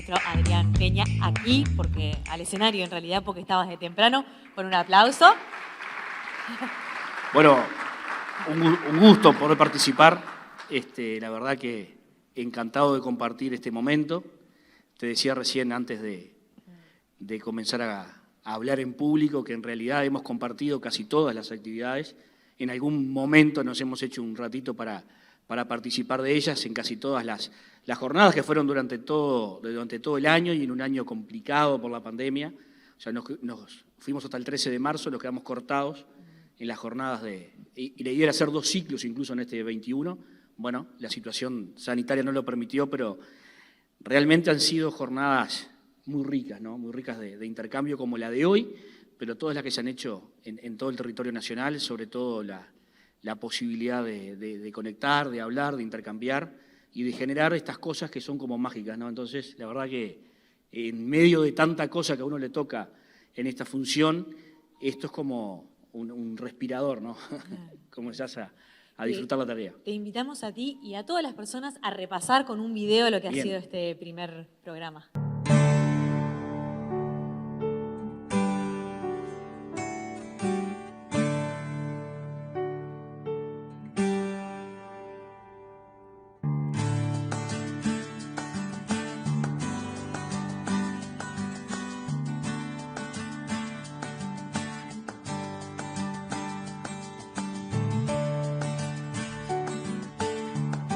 ministro Adrián Peña, aquí, porque al escenario en realidad, porque estabas de temprano, con un aplauso. Bueno, un gusto poder participar. La verdad que encantado de compartir este momento. Te decía recién, antes de comenzar a hablar en público, que en realidad hemos compartido casi todas las actividades. En algún momento nos hemos hecho un ratito para participar de ellas en casi todas las jornadas que fueron durante todo el año y en un año complicado por la pandemia. O sea, nos fuimos hasta el 13 de marzo, nos quedamos cortados en las jornadas y la idea era hacer 2 ciclos incluso en este 21. Bueno, la situación sanitaria no lo permitió, pero realmente han sido jornadas muy ricas, ¿no? Muy ricas de intercambio como la de hoy, pero todas las que se han hecho en todo el territorio nacional, sobre todo la posibilidad de conectar, de hablar, de intercambiar y de generar estas cosas que son como mágicas, ¿no? Entonces, la verdad que en medio de tanta cosa que a uno le toca en esta función, esto es como un respirador, ¿no? Comenzás a disfrutar la tarea. Te invitamos a ti y a todas las personas a repasar con un video lo que ha sido este primer programa.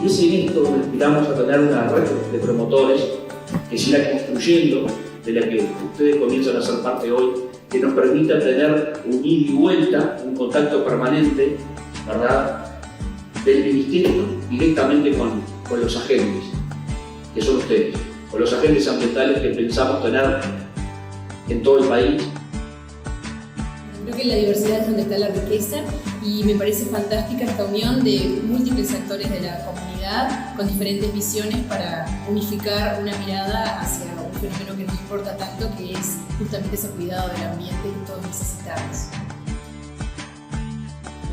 Y es en esto donde aspiramos a tener una red de promotores que siga construyendo, de la que ustedes comienzan a ser parte hoy, que nos permita tener un ida y vuelta, un contacto permanente, ¿verdad?, del Ministerio directamente con los agentes, que son ustedes, con los agentes ambientales que pensamos tener en todo el país. Creo que en la diversidad es donde está la riqueza y me parece fantástica esta unión de múltiples actores de la comunidad con diferentes visiones para unificar una mirada hacia un fenómeno que nos importa tanto, que es justamente ese cuidado del ambiente que todos necesitamos.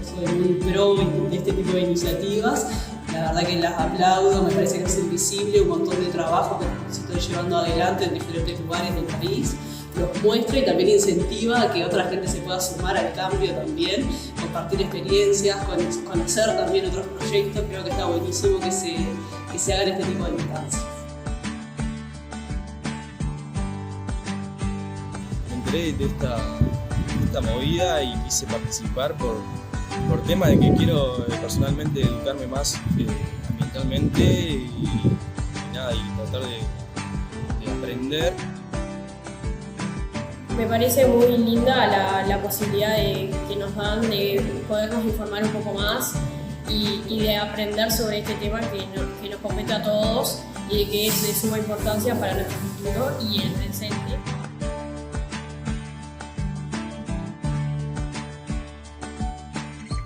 Soy muy pro de este tipo de iniciativas, la verdad que las aplaudo, me parece que es visible un montón de trabajo que se está llevando adelante en diferentes lugares del país. Los muestra y también incentiva a que otra gente se pueda sumar al cambio también, compartir experiencias, conocer también otros proyectos. Creo que está buenísimo que se hagan este tipo de instancias. Me enteré de esta movida y quise participar por tema de que quiero personalmente educarme más ambientalmente y tratar de aprender. Me parece muy linda la posibilidad que nos dan de podernos informar un poco más y de aprender sobre este tema que nos compete a todos y que es de suma importancia para nuestro futuro y el presente.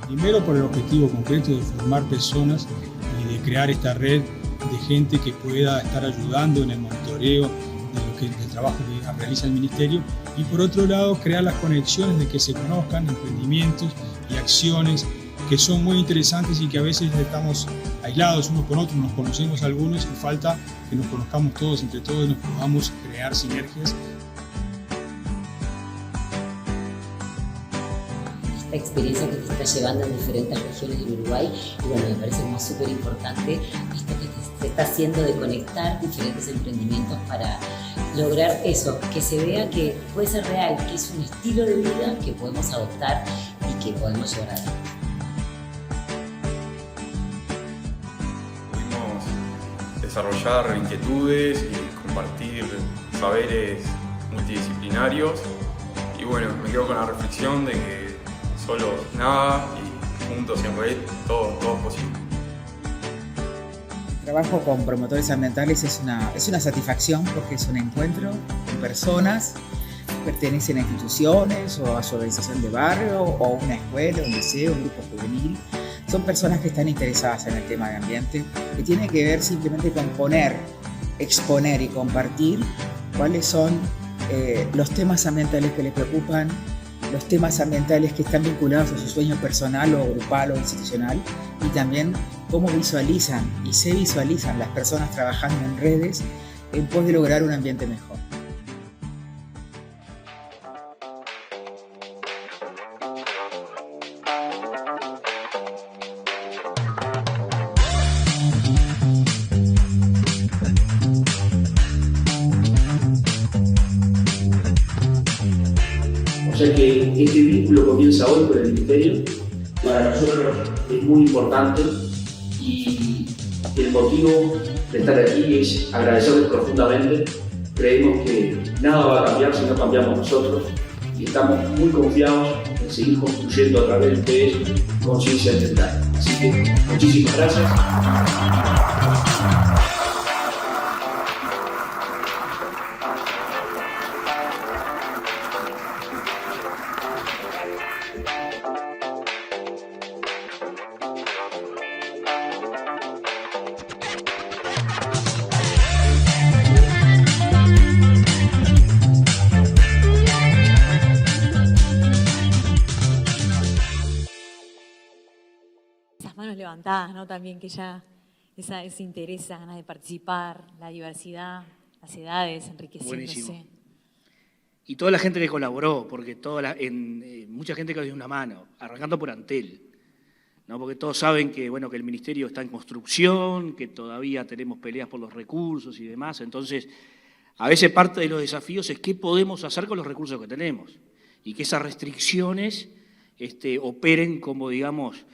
Primero por el objetivo concreto de formar personas y de crear esta red de gente que pueda estar ayudando en el monitoreo del trabajo que realiza el Ministerio, y por otro lado crear las conexiones de que se conozcan emprendimientos y acciones que son muy interesantes y que a veces estamos aislados unos con otros, nos conocemos algunos y falta que nos conozcamos todos entre todos y nos podamos crear sinergias. Esta experiencia que te está llevando en diferentes regiones del Uruguay, y bueno, me parece como súper importante esto que se está haciendo de conectar diferentes emprendimientos para lograr eso, que se vea que puede ser real, que es un estilo de vida que podemos adoptar y que podemos llevar adelante. Pudimos desarrollar inquietudes y compartir saberes multidisciplinarios y bueno, me quedo con la reflexión de que solo nada y juntos y en red todo es posible. El trabajo con promotores ambientales es una satisfacción porque es un encuentro con personas que pertenecen a instituciones o a su organización de barrio o a una escuela, un liceo, un grupo juvenil. Son personas que están interesadas en el tema de ambiente, que tiene que ver simplemente con exponer y compartir cuáles son los temas ambientales que les preocupan, los temas ambientales que están vinculados a su sueño personal o grupal o institucional, y también cómo visualizan y se visualizan las personas trabajando en redes en pos de lograr un ambiente mejor. O sea que este vínculo comienza hoy con el Ministerio. Para nosotros es muy importante y el motivo de estar aquí es agradecerles profundamente. Creemos que nada va a cambiar si no cambiamos nosotros y estamos muy confiados en seguir construyendo a través de ustedes conciencia ambiental. Así que muchísimas gracias. Esas manos levantadas, ¿no? También que ya ese interés, esa ganas de participar, la diversidad, las edades, enriqueciéndose. Buenísimo. Y toda la gente que colaboró, porque mucha gente que dio una mano, arrancando por Antel, ¿no? Porque todos saben que, bueno, que el Ministerio está en construcción, que todavía tenemos peleas por los recursos y demás. Entonces, a veces parte de los desafíos es qué podemos hacer con los recursos que tenemos y que esas restricciones operen como, digamos,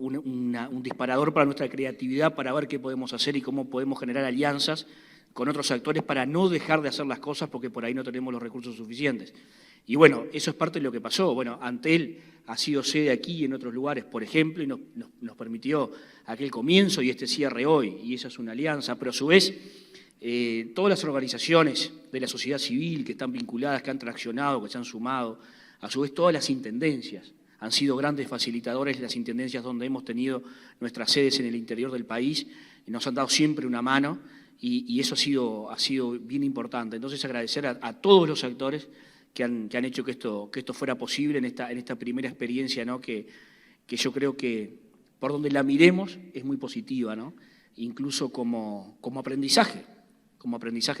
un disparador para nuestra creatividad, para ver qué podemos hacer y cómo podemos generar alianzas con otros actores para no dejar de hacer las cosas porque por ahí no tenemos los recursos suficientes. Y bueno, eso es parte de lo que pasó. Bueno, Antel ha sido sede aquí y en otros lugares, por ejemplo, y nos permitió aquel comienzo y este cierre hoy, y esa es una alianza, pero a su vez, todas las organizaciones de la sociedad civil que están vinculadas, que han traccionado, que se han sumado, a su vez todas las intendencias, han sido grandes facilitadores, las intendencias donde hemos tenido nuestras sedes en el interior del país, y nos han dado siempre una mano, y eso ha sido bien importante. Entonces agradecer a todos los actores que han hecho que esto fuera posible en esta primera experiencia, ¿no? que yo creo que por donde la miremos es muy positiva, ¿no? Incluso como aprendizaje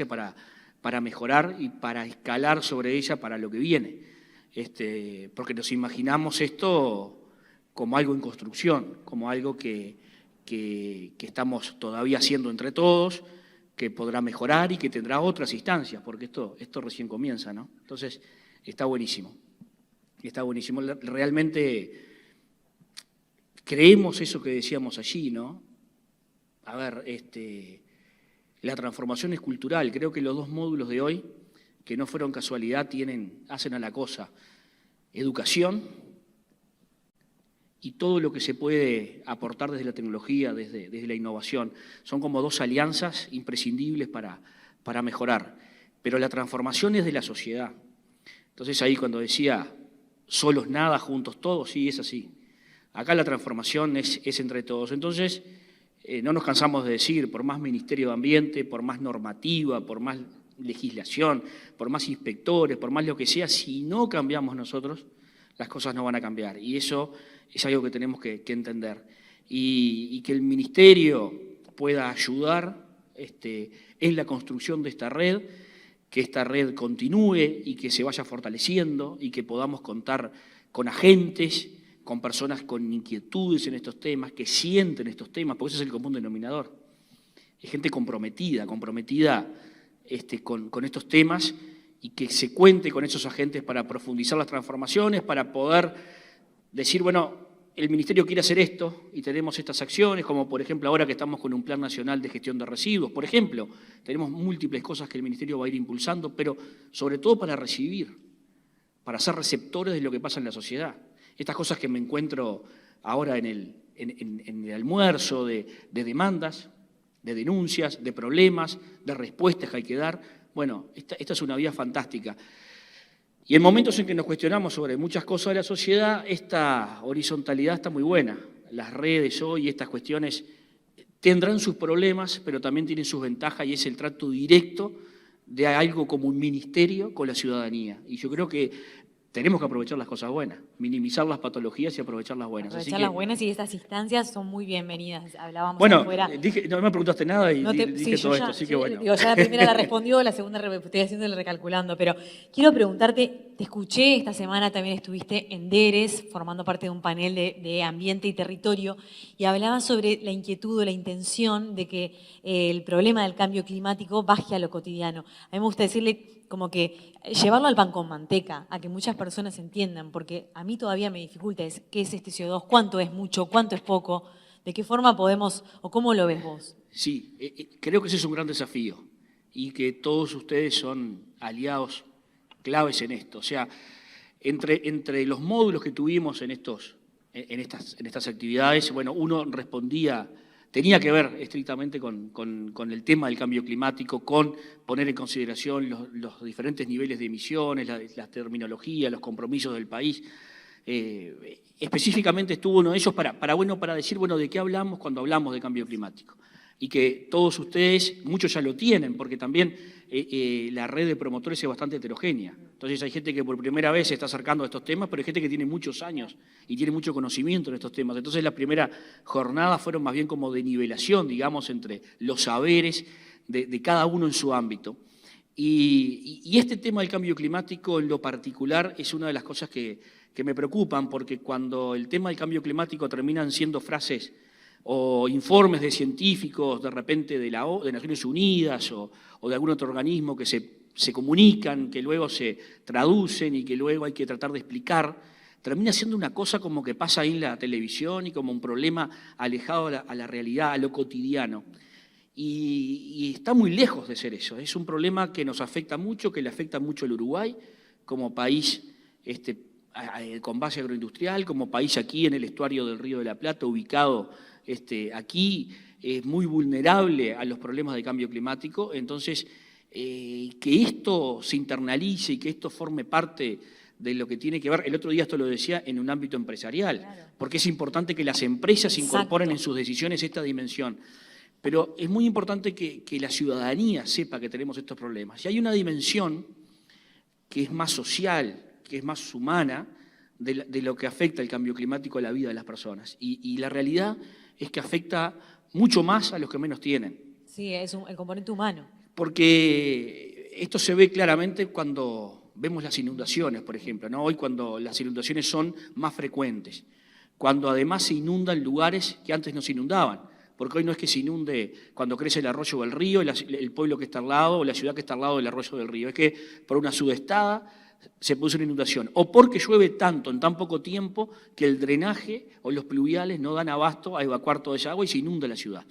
para mejorar y para escalar sobre ella para lo que viene. Porque nos imaginamos esto como algo en construcción, como algo que estamos todavía haciendo entre todos, que podrá mejorar y que tendrá otras instancias, porque esto recién comienza, ¿no? Entonces, está buenísimo. Está buenísimo. Realmente creemos eso que decíamos allí, ¿no? A ver, la transformación es cultural. Creo que los dos módulos de hoy, que no fueron casualidad, hacen a la cosa educación y todo lo que se puede aportar desde la tecnología, desde la innovación. Son como dos alianzas imprescindibles para mejorar. Pero la transformación es de la sociedad. Entonces ahí cuando decía solos nada, juntos todos, sí, es así. Acá la transformación es entre todos. Entonces no nos cansamos de decir, por más Ministerio de Ambiente, por más normativa, por más legislación, por más inspectores, por más lo que sea, si no cambiamos nosotros, las cosas no van a cambiar. Y eso es algo que tenemos que entender. Y que el Ministerio pueda ayudar en la construcción de esta red, que esta red continúe y que se vaya fortaleciendo y que podamos contar con agentes, con personas con inquietudes en estos temas, que sienten estos temas, porque ese es el común denominador. Es gente comprometida con estos temas y que se cuente con esos agentes para profundizar las transformaciones, para poder decir, bueno, el Ministerio quiere hacer esto y tenemos estas acciones, como por ejemplo ahora que estamos con un Plan Nacional de Gestión de Residuos, por ejemplo, tenemos múltiples cosas que el Ministerio va a ir impulsando, pero sobre todo para recibir, para ser receptores de lo que pasa en la sociedad. Estas cosas que me encuentro ahora en el almuerzo de demandas, de denuncias, de problemas, de respuestas que hay que dar. Bueno, esta es una vía fantástica. Y en momentos en que nos cuestionamos sobre muchas cosas de la sociedad, esta horizontalidad está muy buena. Las redes hoy, estas cuestiones, tendrán sus problemas, pero también tienen sus ventajas y es el trato directo de algo como un ministerio con la ciudadanía. Y yo creo que tenemos que aprovechar las cosas buenas, minimizar las patologías y aprovechar las buenas. Aprovechar las buenas, y estas instancias son muy bienvenidas. Hablábamos bueno, afuera. no me preguntaste nada y dije sí, todo ya, esto, así sí, que bueno. Digo, ya la primera la respondió, la segunda estoy haciéndole recalculando, pero quiero preguntarte, te escuché esta semana, también estuviste en DERES, formando parte de un panel de ambiente y territorio, y hablabas sobre la inquietud o la intención de que el problema del cambio climático baje a lo cotidiano. A mí me gusta decirle como que llevarlo al pan con manteca, a que muchas personas entiendan, porque a mí todavía me dificulta qué es este CO2, cuánto es mucho, cuánto es poco, de qué forma podemos, o cómo lo ves vos. Sí, creo que ese es un gran desafío y que todos ustedes son aliados claves en esto. O sea, entre los módulos que tuvimos en estas actividades, bueno, uno tenía que ver estrictamente con el tema del cambio climático, con poner en consideración los diferentes niveles de emisiones, la terminología, los compromisos del país. Específicamente estuvo uno de ellos para decir, bueno, ¿de qué hablamos cuando hablamos de cambio climático? Y que todos ustedes, muchos ya lo tienen, porque también la red de promotores es bastante heterogénea. Entonces hay gente que por primera vez se está acercando a estos temas, pero hay gente que tiene muchos años y tiene mucho conocimiento en estos temas. Entonces la primera jornada fueron más bien como de nivelación, digamos, entre los saberes de cada uno en su ámbito. Y este tema del cambio climático en lo particular es una de las cosas que me preocupan, porque cuando el tema del cambio climático terminan siendo frases o informes de científicos de repente de Naciones Unidas o de algún otro organismo que se comunican, que luego se traducen y que luego hay que tratar de explicar, termina siendo una cosa como que pasa ahí en la televisión y como un problema alejado a la realidad, a lo cotidiano. Y está muy lejos de ser eso. Es un problema que nos afecta mucho, que le afecta mucho al Uruguay como país con base agroindustrial, como país aquí en el estuario del Río de la Plata, ubicado aquí, es muy vulnerable a los problemas de cambio climático. Entonces, que esto se internalice y que esto forme parte de lo que tiene que ver, el otro día esto lo decía, en un ámbito empresarial, claro, porque es importante que las empresas incorporen en sus decisiones esta dimensión. Pero es muy importante que la ciudadanía sepa que tenemos estos problemas. Y hay una dimensión que es más social, que es más humana, de lo que afecta el cambio climático a la vida de las personas. Y la realidad es que afecta mucho más a los que menos tienen. Sí, es el componente humano. Porque esto se ve claramente cuando vemos las inundaciones, por ejemplo, ¿no? Hoy cuando las inundaciones son más frecuentes, cuando además se inundan lugares que antes no se inundaban. Porque hoy no es que se inunde cuando crece el arroyo o el río, el pueblo que está al lado o la ciudad que está al lado del arroyo o del río. Es que por una sudestada se produce una inundación. O porque llueve tanto en tan poco tiempo que el drenaje o los pluviales no dan abasto a evacuar toda esa agua y se inunda la ciudad.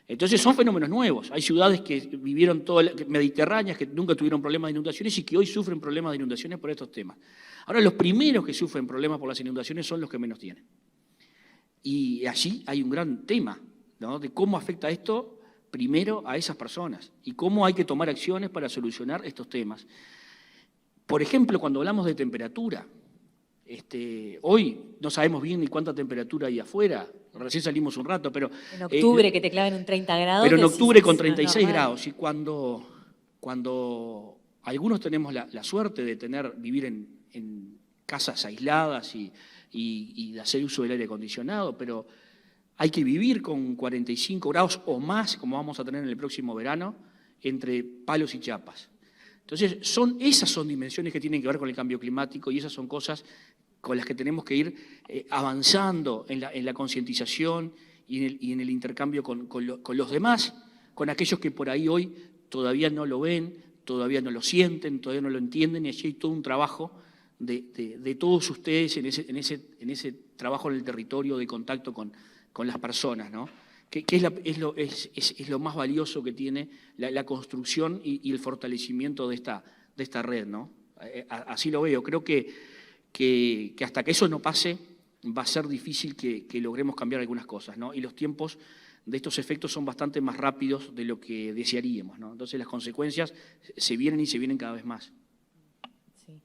Entonces son fenómenos nuevos. Hay ciudades que vivieron mediterráneas, que nunca tuvieron problemas de inundaciones y que hoy sufren problemas de inundaciones por estos temas. Ahora, los primeros que sufren problemas por las inundaciones son los que menos tienen. Y allí hay un gran tema, ¿no?, de cómo afecta esto primero a esas personas y cómo hay que tomar acciones para solucionar estos temas. Por ejemplo, cuando hablamos de temperatura, hoy no sabemos bien ni cuánta temperatura hay afuera, recién salimos un rato, pero... En octubre que te claven un 30 grados... Pero en octubre con 36 grados, y cuando algunos tenemos la suerte de vivir en casas aisladas y de hacer uso del aire acondicionado, pero hay que vivir con 45 grados o más, como vamos a tener en el próximo verano, entre palos y chapas. Entonces, esas son dimensiones que tienen que ver con el cambio climático y esas son cosas con las que tenemos que ir avanzando en la concientización y en el intercambio con los demás, con aquellos que por ahí hoy todavía no lo ven, todavía no lo sienten, todavía no lo entienden, y allí hay todo un trabajo de todos ustedes en ese trabajo en el territorio de contacto con las personas, ¿no? Que es lo más valioso que tiene la construcción y el fortalecimiento de esta red, ¿no? Así lo veo. Creo que hasta que eso no pase va a ser difícil que logremos cambiar algunas cosas, ¿no? Y los tiempos de estos efectos son bastante más rápidos de lo que desearíamos, ¿no? Entonces las consecuencias se vienen y se vienen cada vez más. Sí.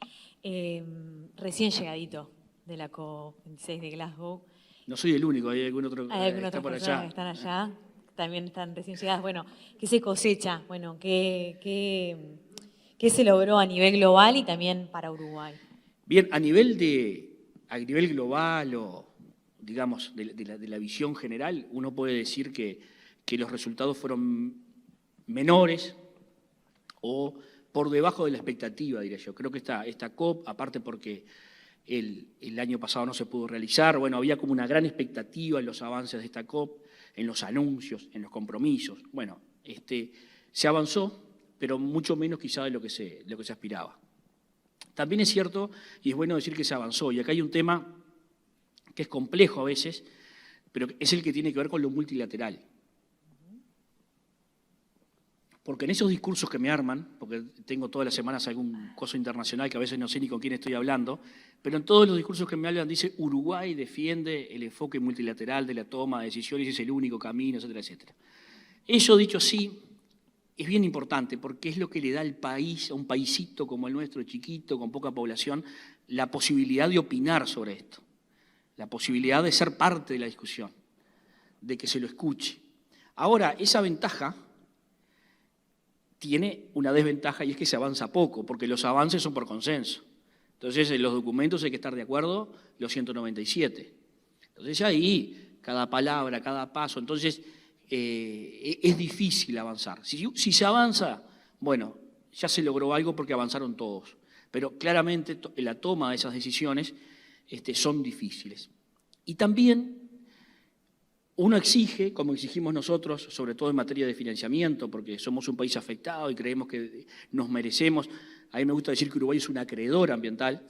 Recién llegadito de la COP26 de Glasgow. No soy el único, hay algún otro hay algunas está otras por personas allá. que están allá, también están recién llegadas. Bueno, ¿qué se cosecha? Bueno, ¿qué se logró a nivel global y también para Uruguay? Bien, a nivel global o, digamos, de la visión general, uno puede decir que los resultados fueron menores o por debajo de la expectativa, diría yo. Creo que esta COP, aparte porque el año pasado no se pudo realizar, bueno, había como una gran expectativa en los avances de esta COP, en los anuncios, en los compromisos. Bueno, se avanzó, pero mucho menos quizá de lo que se aspiraba. También es cierto, y es bueno decir que se avanzó, y acá hay un tema que es complejo a veces, pero es el que tiene que ver con lo multilateral. Porque en esos discursos que me arman, porque tengo todas las semanas algún coso internacional que a veces no sé ni con quién estoy hablando, pero en todos los discursos que me hablan dice Uruguay defiende el enfoque multilateral de la toma de decisiones, es el único camino, etcétera, etcétera. Eso dicho así, es bien importante porque es lo que le da al país, a un paísito como el nuestro, chiquito, con poca población, la posibilidad de opinar sobre esto, la posibilidad de ser parte de la discusión, de que se lo escuche. Ahora, esa ventaja tiene una desventaja y es que se avanza poco, porque los avances son por consenso. Entonces, en los documentos hay que estar de acuerdo los 197. Entonces, ahí, cada palabra, cada paso, entonces es difícil avanzar. Si se avanza, bueno, ya se logró algo porque avanzaron todos, pero claramente la toma de esas decisiones son difíciles. Y también uno exige, como exigimos nosotros, sobre todo en materia de financiamiento, porque somos un país afectado y creemos que nos merecemos. A mí me gusta decir que Uruguay es un acreedor ambiental,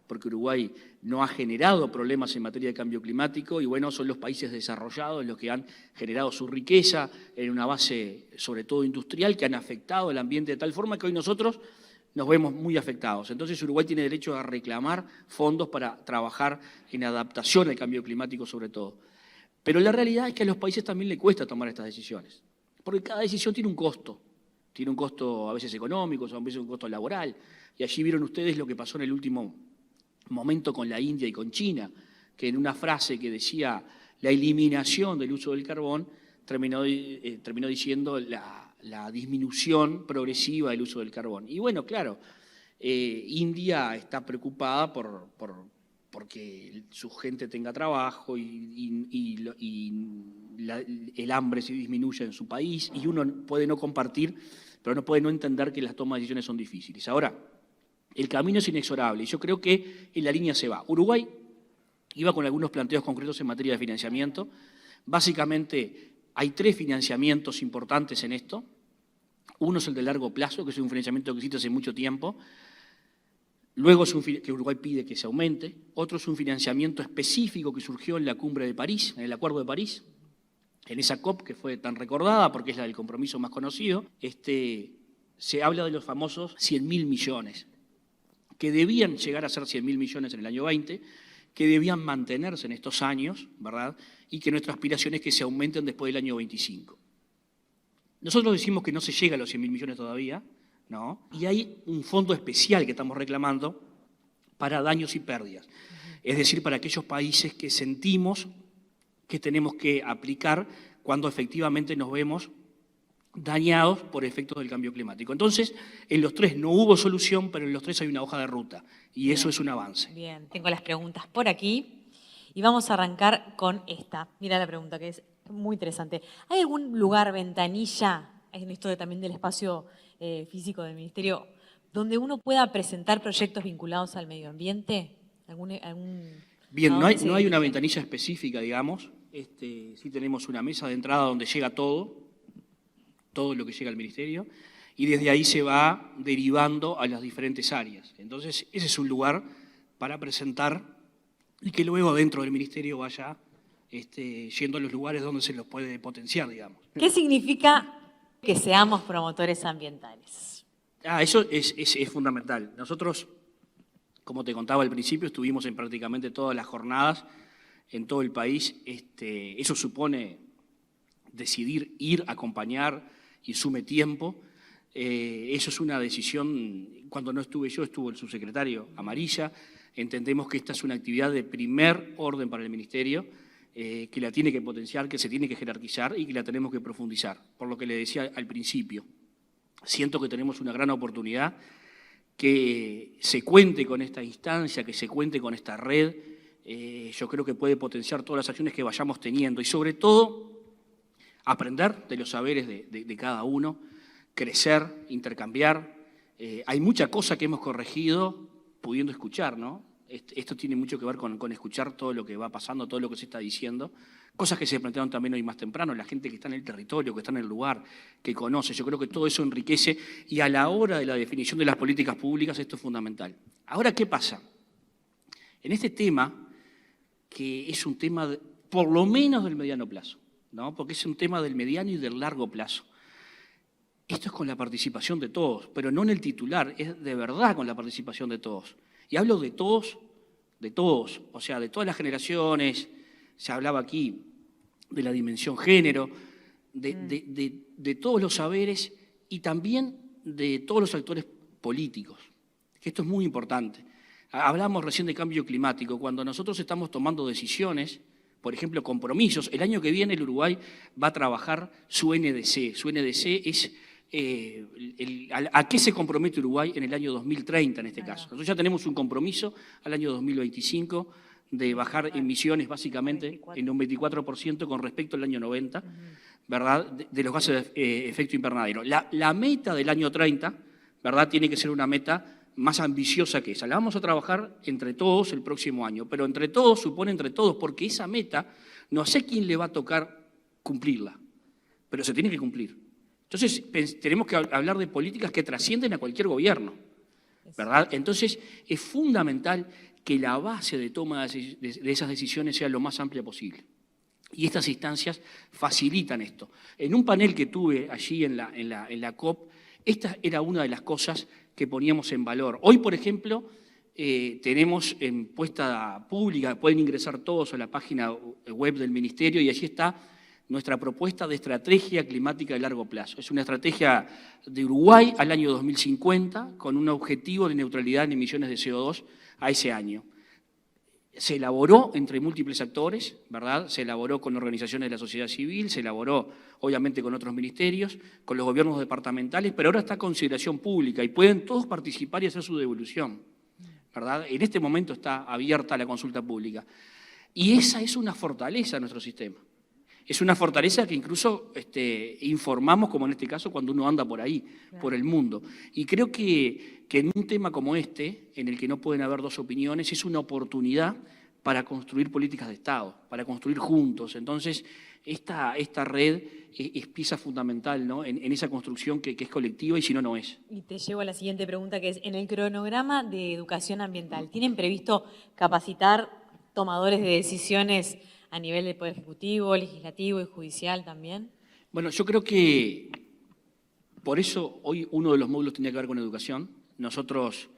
porque Uruguay no ha generado problemas en materia de cambio climático y bueno, son los países desarrollados los que han generado su riqueza en una base sobre todo industrial que han afectado el ambiente de tal forma que hoy nosotros nos vemos muy afectados. Entonces Uruguay tiene derecho a reclamar fondos para trabajar en adaptación al cambio climático sobre todo. Pero la realidad es que a los países también les cuesta tomar estas decisiones, porque cada decisión tiene un costo a veces económico, a veces un costo laboral, y allí vieron ustedes lo que pasó en el último momento con la India y con China, que en una frase que decía la eliminación del uso del carbón, terminó diciendo la disminución progresiva del uso del carbón. Y bueno, claro, India está preocupada porque su gente tenga trabajo y el hambre se disminuya en su país, y uno puede no compartir, pero no puede no entender que las tomas de decisiones son difíciles. Ahora, el camino es inexorable y yo creo que en la línea se va. Uruguay iba con algunos planteos concretos en materia de financiamiento. Básicamente hay 3 financiamientos importantes en esto. Uno es el de largo plazo, que es un financiamiento que existe hace mucho tiempo. Luego es que Uruguay pide que se aumente. Otro es un financiamiento específico que surgió en la cumbre de París, en el Acuerdo de París, en esa COP que fue tan recordada porque es la del compromiso más conocido. Se habla de los famosos 100.000 millones, que debían llegar a ser 100.000 millones en el año 20, que debían mantenerse en estos años, ¿verdad? Y que nuestra aspiración es que se aumenten después del año 25. Nosotros decimos que no se llega a los 100.000 millones todavía, ¿no? Y hay un fondo especial que estamos reclamando para daños y pérdidas. Es decir, para aquellos países que sentimos que tenemos que aplicar cuando efectivamente nos vemos dañados por efectos del cambio climático. Entonces, en los 3 no hubo solución, pero en los 3 hay una hoja de ruta y eso es un avance. Bien, tengo las preguntas por aquí y vamos a arrancar con esta. Mira la pregunta que es muy interesante. ¿Hay algún lugar, ventanilla, en esto también del espacio físico del Ministerio, donde uno pueda presentar proyectos vinculados al medio ambiente? Bien, no hay una ventanilla específica, digamos. Sí tenemos una mesa de entrada donde llega todo lo que llega al Ministerio, y desde ahí se va derivando a las diferentes áreas. Entonces, ese es un lugar para presentar y que luego dentro del Ministerio vaya yendo a los lugares donde se los puede potenciar, digamos. ¿Qué significa que seamos promotores ambientales? Eso es fundamental. Nosotros, como te contaba al principio, estuvimos en prácticamente todas las jornadas en todo el país. Eso supone decidir ir, acompañar y sume tiempo. Eso es una decisión. Cuando no estuve yo, estuvo el subsecretario Amarilla. Entendemos que esta es una actividad de primer orden para el Ministerio, que la tiene que potenciar, que se tiene que jerarquizar y que la tenemos que profundizar. Por lo que le decía al principio, siento que tenemos una gran oportunidad que se cuente con esta instancia, que se cuente con esta red, yo creo que puede potenciar todas las acciones que vayamos teniendo y sobre todo aprender de los saberes de cada uno, crecer, intercambiar. Hay mucha cosa que hemos corregido pudiendo escuchar, ¿no? Esto tiene mucho que ver con escuchar todo lo que va pasando, todo lo que se está diciendo, cosas que se plantearon también hoy más temprano, la gente que está en el territorio, que está en el lugar, que conoce. Yo creo que todo eso enriquece y a la hora de la definición de las políticas públicas esto es fundamental. Ahora, ¿qué pasa? En este tema, que es un tema por lo menos del mediano plazo, ¿no? Porque es un tema del mediano y del largo plazo. Esto es con la participación de todos, pero no en el titular, es de verdad con la participación de todos. Y hablo de todos, o sea, de todas las generaciones. Se hablaba aquí de la dimensión género, de todos los saberes y también de todos los actores políticos, que esto es muy importante. Hablamos recién de cambio climático. Cuando nosotros estamos tomando decisiones, por ejemplo, compromisos, el año que viene el Uruguay va a trabajar su NDC. Su NDC es a qué se compromete Uruguay en el año 2030 en este caso. Nosotros ya tenemos un compromiso al año 2025 de bajar emisiones básicamente en un 24% con respecto al año 90, ¿verdad?, de los gases de efecto invernadero. La meta del año 30, ¿verdad?, tiene que ser una meta más ambiciosa que esa. La vamos a trabajar entre todos el próximo año, pero entre todos supone entre todos, porque esa meta no sé quién le va a tocar cumplirla, pero se tiene que cumplir. Entonces tenemos que hablar de políticas que trascienden a cualquier gobierno, ¿verdad? Entonces es fundamental que la base de toma de esas decisiones sea lo más amplia posible. Y estas instancias facilitan esto. En un panel que tuve allí en la COP, esta era una de las cosas que poníamos en valor. Hoy, por ejemplo, tenemos en puesta pública, pueden ingresar todos a la página web del Ministerio y allí está nuestra propuesta de estrategia climática de largo plazo. Es una estrategia de Uruguay al año 2050 con un objetivo de neutralidad en emisiones de CO2 a ese año. Se elaboró entre múltiples actores, ¿verdad? Se elaboró con organizaciones de la sociedad civil, se elaboró obviamente con otros ministerios, con los gobiernos departamentales, pero ahora está a consideración pública y pueden todos participar y hacer su devolución, ¿verdad? En este momento está abierta la consulta pública. Y esa es una fortaleza de nuestro sistema. Es una fortaleza que incluso informamos, como en este caso, cuando uno anda por ahí, por el mundo. Y creo que en un tema como este, en el que no pueden haber dos opiniones, es una oportunidad para construir políticas de Estado, para construir juntos. Entonces, esta red es pieza fundamental, ¿no?, en esa construcción que es colectiva y si no, no es. Y te llevo a la siguiente pregunta, que es, en el cronograma de educación ambiental, ¿tienen previsto capacitar tomadores de decisiones a nivel del Poder Ejecutivo, Legislativo y Judicial también? Bueno, yo creo que por eso hoy uno de los módulos tenía que ver con educación. Nosotros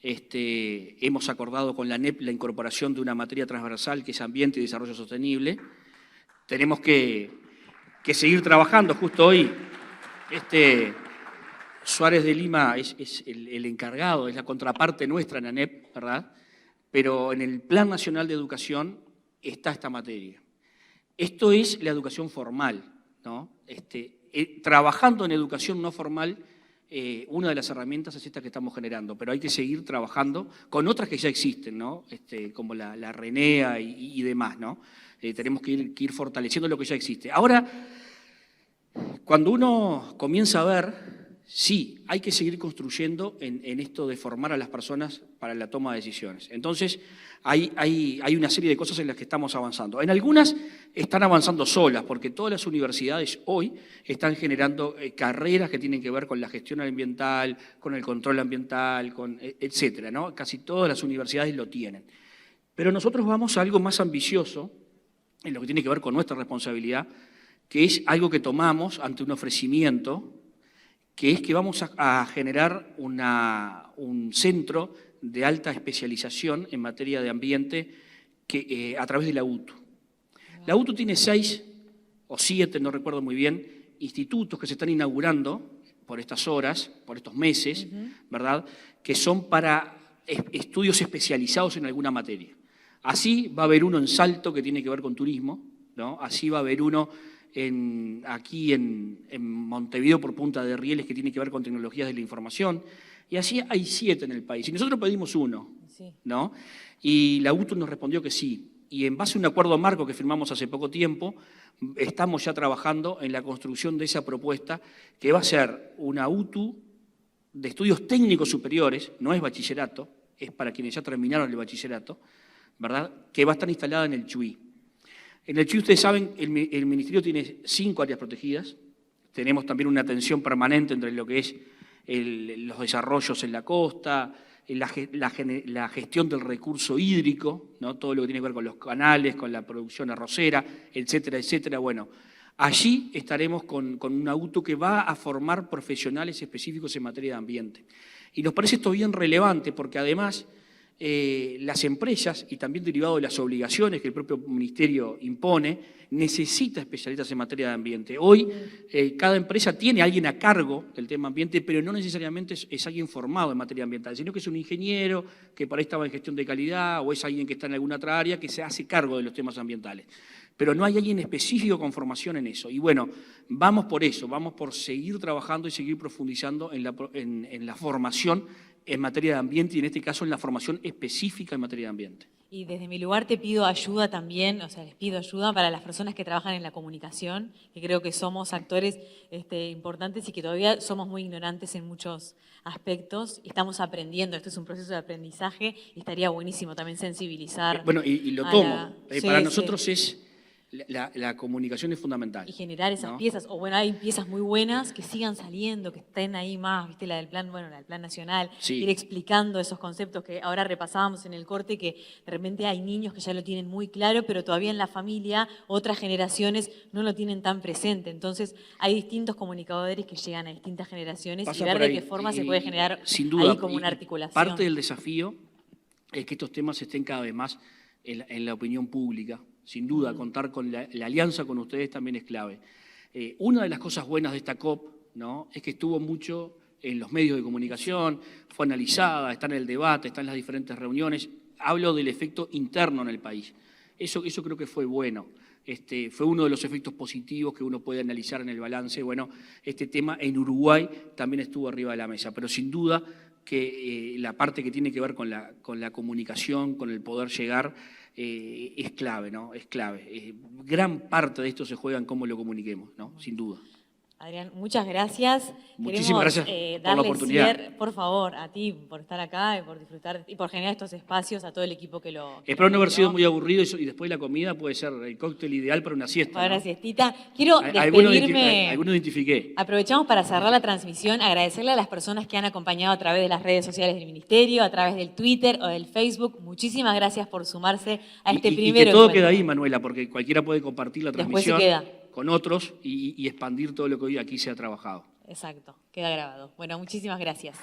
hemos acordado con la ANEP la incorporación de una materia transversal que es Ambiente y Desarrollo Sostenible. Tenemos que seguir trabajando. Justo hoy Suárez de Lima es el encargado, es la contraparte nuestra en ANEP, ¿verdad? Pero en el Plan Nacional de Educación está esta materia. Esto es la educación formal, ¿no? Trabajando en educación no formal, una de las herramientas es esta que estamos generando, pero hay que seguir trabajando con otras que ya existen, ¿no? Como la RENEA y demás, ¿no? Tenemos que ir fortaleciendo lo que ya existe. Ahora, cuando uno comienza a ver, sí, hay que seguir construyendo en esto de formar a las personas para la toma de decisiones. Entonces, hay una serie de cosas en las que estamos avanzando. En algunas están avanzando solas, porque todas las universidades hoy están generando carreras que tienen que ver con la gestión ambiental, con el control ambiental, etcétera, ¿no? Casi todas las universidades lo tienen. Pero nosotros vamos a algo más ambicioso, en lo que tiene que ver con nuestra responsabilidad, que es algo que tomamos ante un ofrecimiento, que es que vamos a generar un centro de alta especialización en materia de ambiente a través de la UTU. La UTU tiene 6 o 7, no recuerdo muy bien, institutos que se están inaugurando por estas horas, por estos meses, ¿verdad?, que son para estudios especializados en alguna materia. Así va a haber uno en Salto que tiene que ver con turismo, ¿no? Así va a haber uno aquí en Montevideo por Punta de Rieles, que tiene que ver con tecnologías de la información, y así hay 7 en el país. Y nosotros pedimos 1, ¿no? Y la UTU nos respondió que sí. Y en base a un acuerdo marco que firmamos hace poco tiempo, estamos ya trabajando en la construcción de esa propuesta, que va a ser una UTU de estudios técnicos superiores, no es bachillerato, es para quienes ya terminaron el bachillerato, ¿verdad?, que va a estar instalada en el Chuy. En el Chuy, ustedes saben, el Ministerio tiene 5 áreas protegidas. Tenemos también una atención permanente entre lo que es los desarrollos en la costa, la gestión del recurso hídrico, ¿no?, todo lo que tiene que ver con los canales, con la producción arrocera, etcétera, etcétera. Bueno, allí estaremos con una UTU que va a formar profesionales específicos en materia de ambiente. Y nos parece esto bien relevante porque además las empresas, y también derivado de las obligaciones que el propio Ministerio impone, necesita especialistas en materia de ambiente. Hoy cada empresa tiene a alguien a cargo del tema ambiente, pero no necesariamente es alguien formado en materia ambiental, sino que es un ingeniero que por ahí estaba en gestión de calidad, o es alguien que está en alguna otra área que se hace cargo de los temas ambientales. Pero no hay alguien específico con formación en eso. Y bueno, vamos por eso, vamos por seguir trabajando y seguir profundizando en la formación en materia de ambiente y en este caso en la formación específica en materia de ambiente. Y desde mi lugar te pido ayuda también, o sea, les pido ayuda para las personas que trabajan en la comunicación, que creo que somos actores importantes y que todavía somos muy ignorantes en muchos aspectos y estamos aprendiendo. Esto es un proceso de aprendizaje y estaría buenísimo también sensibilizar. Bueno, y lo tomo. Para nosotros es... La comunicación es fundamental. Y generar esas piezas, o bueno, hay piezas muy buenas que sigan saliendo, que estén ahí más, viste, la del plan, bueno, la del plan nacional, ir explicando esos conceptos que ahora repasábamos en el corte, que de repente hay niños que ya lo tienen muy claro, pero todavía en la familia otras generaciones no lo tienen tan presente. Entonces hay distintos comunicadores que llegan a distintas generaciones y ver de qué forma se puede generar sin duda, ahí como una articulación. Parte del desafío es que estos temas estén cada vez más en la opinión pública. Sin duda, contar con la alianza con ustedes también es clave. Una de las cosas buenas de esta COP, ¿no?, es que estuvo mucho en los medios de comunicación, fue analizada, está en el debate, está en las diferentes reuniones. Hablo del efecto interno en el país. Eso creo que fue bueno. Fue uno de los efectos positivos que uno puede analizar en el balance. Bueno, este tema en Uruguay también estuvo arriba de la mesa, pero sin duda que la parte que tiene que ver con la comunicación, con el poder llegar, es clave, ¿no? Es clave. Gran parte de esto se juega en cómo lo comuniquemos, ¿no? Sin duda. Adrián, muchas gracias. Muchísimas gracias por la oportunidad. Por favor, a ti por estar acá y por disfrutar y por generar estos espacios, a todo el equipo que lo... Espero no haber sido muy aburrido y después la comida puede ser el cóctel ideal para una siesta. Para una siestita. Quiero despedirme... Algunos identifiqué. Aprovechamos para cerrar la transmisión, agradecerle a las personas que han acompañado a través de las redes sociales del Ministerio, a través del Twitter o del Facebook. Muchísimas gracias por sumarse a este primer que todo encuentro. queda ahí, Manuela, porque cualquiera puede compartir la transmisión. Después se queda con otros y expandir todo lo que hoy aquí se ha trabajado. Exacto, queda grabado. Bueno, muchísimas gracias.